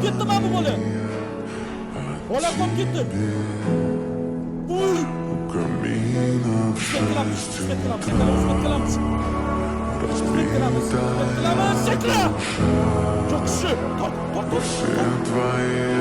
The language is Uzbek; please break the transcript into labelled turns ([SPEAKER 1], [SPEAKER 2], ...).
[SPEAKER 1] gitti ben bu bola. Bola kopib gitti. Uy. Çok şükür. Tor.